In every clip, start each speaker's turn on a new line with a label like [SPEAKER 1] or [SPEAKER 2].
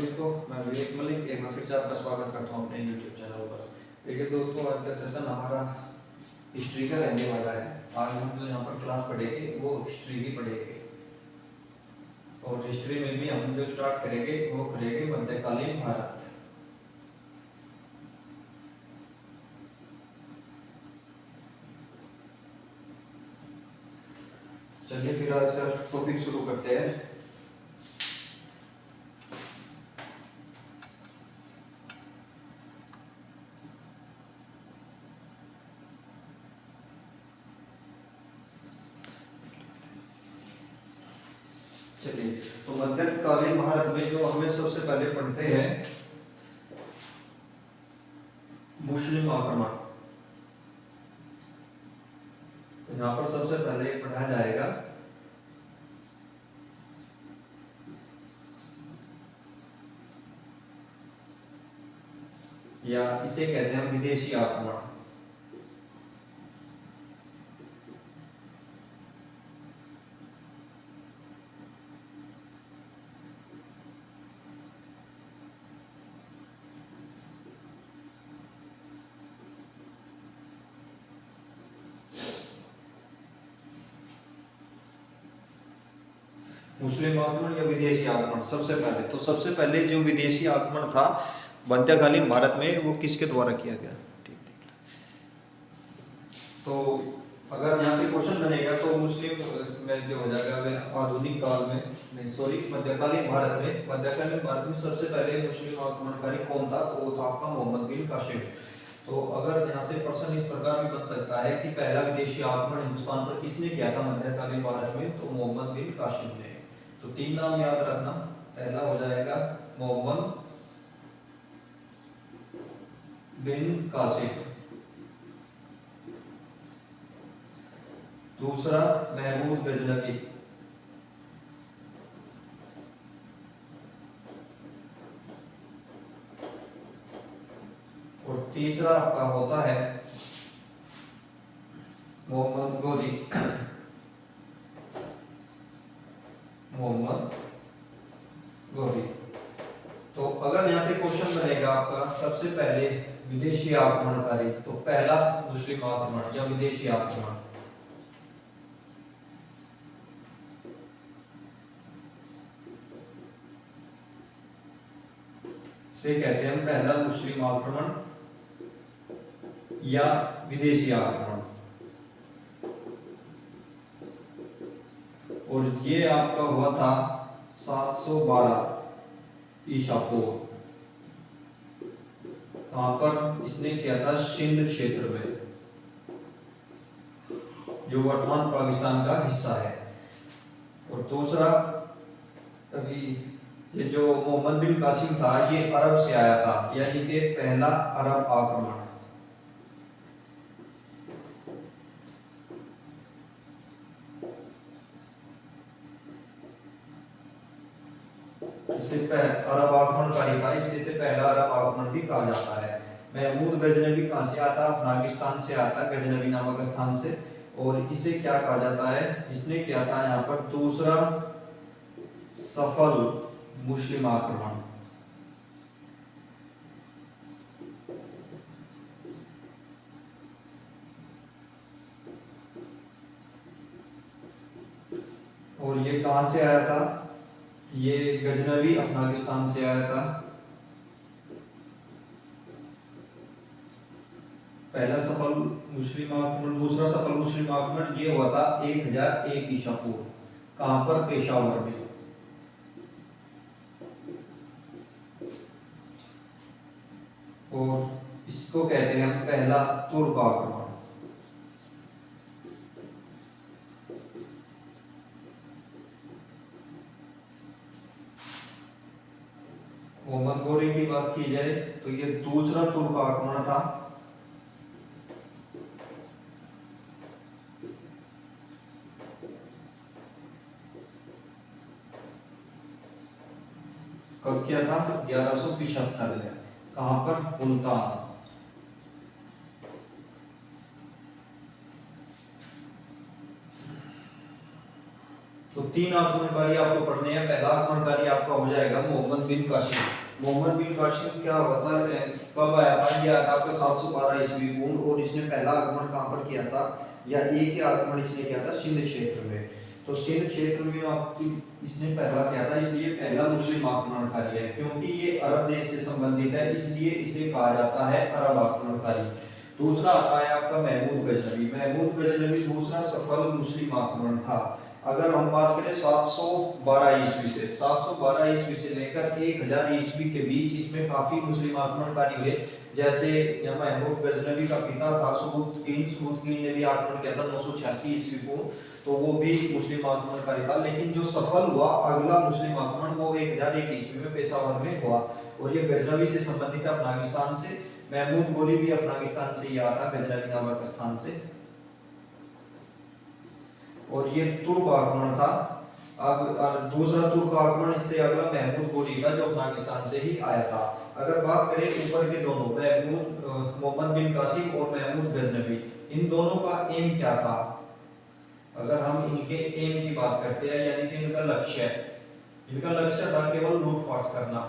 [SPEAKER 1] सभी को। मैं विवेक मलिक एक बार फिर से आपका स्वागत करता हूं अपने YouTube चैनल पर। देखिए दोस्तों, आज का सेशन हमारा हिस्ट्री का रहने वाला है। आज हम जो यहाँ पर क्लास पढ़ेंगे वो हिस्ट्री भी पढ़ेंगे, और हिस्ट्री में भी हम जो स्टार्ट करेंगे वो करेंगे मध्यकालीन भारत। चलिए फिर आज का टॉपिक शुरू करते हैं। चलिए, तो मध्यकालीन भारत में जो हमें सबसे पहले पढ़ते हैं मुस्लिम आक्रमण। तो यहाँ पर सबसे पहले पढ़ा जाएगा या इसे कहते हैं विदेशी आक्रमण। मुस्लिम आक्रमण या विदेशी आक्रमण। सबसे पहले जो विदेशी आक्रमण था मध्यकालीन भारत में, वो किसके द्वारा किया गया? ठीक। तो अगर यहाँ से क्वेश्चन बनेगा तो मुस्लिम में जो हो जाएगा आधुनिक काल में, नहीं सॉरी, मध्यकालीन भारत में सबसे पहले मुस्लिम आक्रमणकारी कौन था? तो वो था आपका मोहम्मद बिन कासिम। तो अगर यहाँ से प्रश्न इस प्रकार भी बन सकता है कि पहला विदेशी आक्रमण हिंदुस्तान पर किसने किया था मध्यकालीन भारत में? तो मोहम्मद बिन कासिम ने। तो तीन नाम याद रखना। पहला हो जाएगा मोहम्मद बिन कासिम, दूसरा महमूद गजनवी, और तीसरा आपका होता है मोहम्मद गोरी। मोहम्मद गोरी। तो अगर यहाँ से क्वेश्चन बनेगा आपका सबसे पहले विदेशी आक्रमणकारी, तो पहला मुस्लिम आक्रमण या विदेशी आक्रमण, से कहते हैं पहला मुस्लिम आक्रमण या विदेशी आक्रमण। और ये आपका हुआ था 712 ईसा पूर्व। कहां पर इसने किया था? सिंध क्षेत्र में, जो वर्तमान पाकिस्तान का हिस्सा है। और दूसरा, अभी ये जो मोहम्मद बिन कासिम था ये अरब से आया था, यानी कि पहला अरब आक्रमण। इससे अरब आक्रमणकारी था, इसलिए इसे पहला अरब आक्रमण भी कहा जाता है। महमूद गजनवी कहां से आता? अफगानिस्तान से आता, गजनवी नामक स्थान से। और इसे क्या कहा जाता है? इसने किया था यहाँ पर दूसरा सफल मुस्लिम आक्रमण। और ये कहां से आया था? ये गजनवी अफगानिस्तान से आया था। पहला सफल मुस्लिम आक्रमण। दूसरा सफल मुस्लिम आक्रमण ये हुआ था 1001 ईसा पूर्व। कहां पर? पेशावर में। और इसको कहते हैं हम पहला तुर्क आक्रमण। मोहम्मद गोरी की बात की जाए तो ये दूसरा तुर्क आक्रमण था। कब किया था? 1175 में। कहां पर? मुल्तान। तो 3 आक्रमणकारी आपको पढ़ने हैं। पहला आक्रमणकारी आपका हो जाएगा मोहम्मद बिन कासिम। मोहम्मद बिन कासिम क्या होता है, कब आया था? ये आया था आपका 712 ईस्वी पूर्व, और इसने पहला आक्रमण कहाँ पर किया था, या एक ही आक्रमण इसने किया था सिंध क्षेत्र में। तो सिंध क्षेत्र में आपकी इसने पहला किया था, इसलिए पहला मुस्लिम आक्रमणकारी है। क्योंकि ये अरब देश से संबंधित है, इसलिए इसे कहा जाता है अरब आक्रमणकारी। दूसरा आता है आपका महमूद गजनवी। महमूद गजनवी दूसरा सफल मुस्लिम आक्रमण था। अगर हम बात करें 712 ईस्वी से, 712 ईस्वी से लेकर 1000 ईस्वी के बीच इसमें काफी मुस्लिम आक्रमणकारी हुए। जैसे यहाँ महमूद गजनवी का पिता था सुबुतकीन ने भी आक्रमण किया था 986 ईस्वी को, तो वो भी मुस्लिम आक्रमणकारी था। लेकिन जो सफल हुआ अगला मुस्लिम आक्रमण वो 1001 ईस्वी में पेशावर में हुआ, और ये गजनवी से संबंधित है, अफगानिस्तान से। महमूद गोरी भी अफगानिस्तान से ही आया था, गजनवी नामक स्थान से। और ये तुर्क आक्रमण था। अब दूसरा तुर्क आक्रमण इससे अगला महमूद गोरी था, जो अफगानिस्तान से ही आया था। अगर बात करें ऊपर के दोनों मोहम्मद बिन कासिम और महमूद गजनवी, इन दोनों का एम क्या था? अगर हम इनके एम की बात करते हैं, यानी कि इनका लक्ष्य था केवल लूटपाट करना,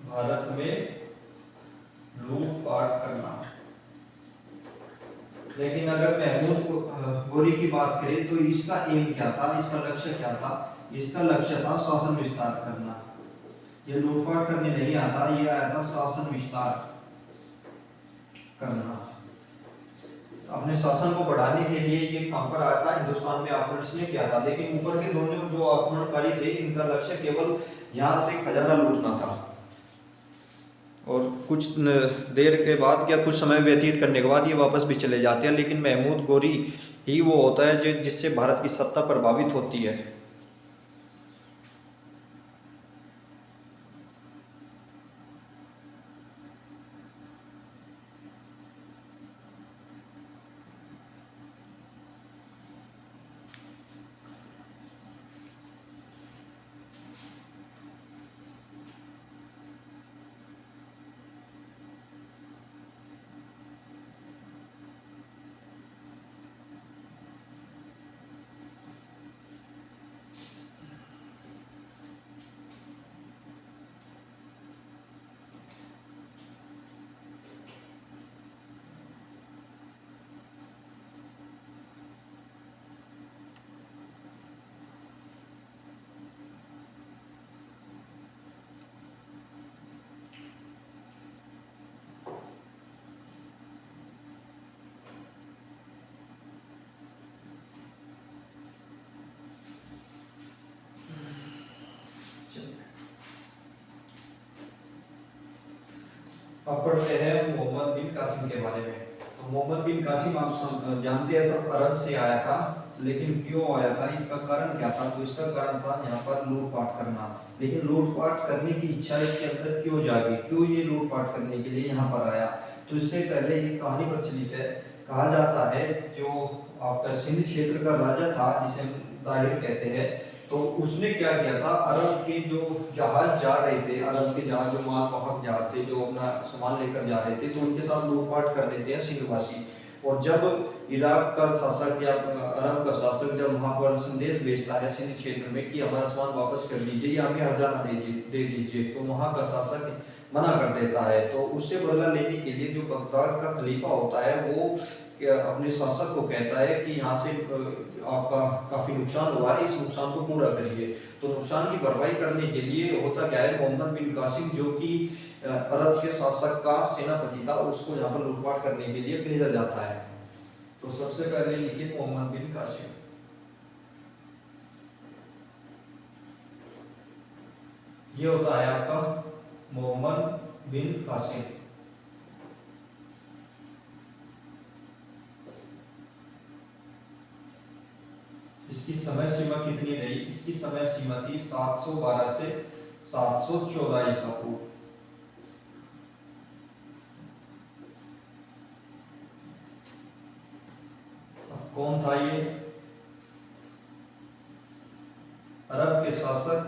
[SPEAKER 1] भारत में लूटपाट करना। लेकिन अगर महमूद गोरी की बात करें तो इसका एम क्या था, इसका लक्ष्य क्या था? इसका लक्ष्य था शासन विस्तार करना। ये लूटपाट करने नहीं आता, ये आया था शासन विस्तार करना। अपने शासन को बढ़ाने के लिए ये कहां पर आया था? हिंदुस्तान में आक्रमण इसने किया था। लेकिन ऊपर के दोनों जो आक्रमणकारी थे, इनका लक्ष्य केवल यहाँ से खजाना लूटना था। और कुछ देर के बाद या कुछ समय व्यतीत करने के बाद ये वापस भी चले जाते हैं। लेकिन महमूद गोरी ही वो होता है जो जिससे भारत की सत्ता प्रभावित होती है। अब पढ़ते हैं मोहम्मद बिन कासिम के बारे में। तो मोहम्मद बिन कासिम आप जानते हैं सब अरब से आया था। लेकिन क्यों आया था, इसका कारण क्या था? तो इसका कारण था यहाँ पर लूटपाट करना। लेकिन लूटपाट करने की इच्छा इसके अंदर क्यों जागी, क्यों ये लूटपाट करने के लिए यहाँ पर आया? तो इससे पहले एक कहानी प्रचलित है। कहा जाता है जो आपका सिंध क्षेत्र का राजा था, जिसे दाहिर कहते हैं, तो उसने क्या किया था, अरब के जो जहाज जा रहे थे, अरब के जहाज जो मालवाहक जहाज थे जो अपना सामान लेकर जा रहे थे, तो उनके साथ लूटपाट कर देते हैं सिंधवासी। और जब इराक का शासक या अरब का शासक जब वहां पर संदेश भेजता है सिंध क्षेत्र में कि हमारा सामान वापस कर दीजिए या हमें हर्जाना दे दीजिए, तो वहां का शासक मना कर देता है। तो उससे बदला लेने के लिए जो बगदाद का खलीफा होता है वो अपने शासक को कहता है कि यहाँ से आपका काफी नुकसान हुआ है, इस नुकसान को पूरा करिए। तो नुकसान की भरपाई करने के लिए होता क्या है, मोहम्मद बिन कासिम जो कि अरब के शासक का सेनापति था, उसको यहाँ पर लूटपाट करने के लिए भेजा जाता है। तो सबसे पहले लिखिए मोहम्मद बिन कासिम। ये होता है आपका मोहम्मद बिन कासिम। इसकी समय सीमा कितनी रही? इसकी समय सीमा थी 712 से 714 ईसा पूर्व। कौन था ये? अरब के शासक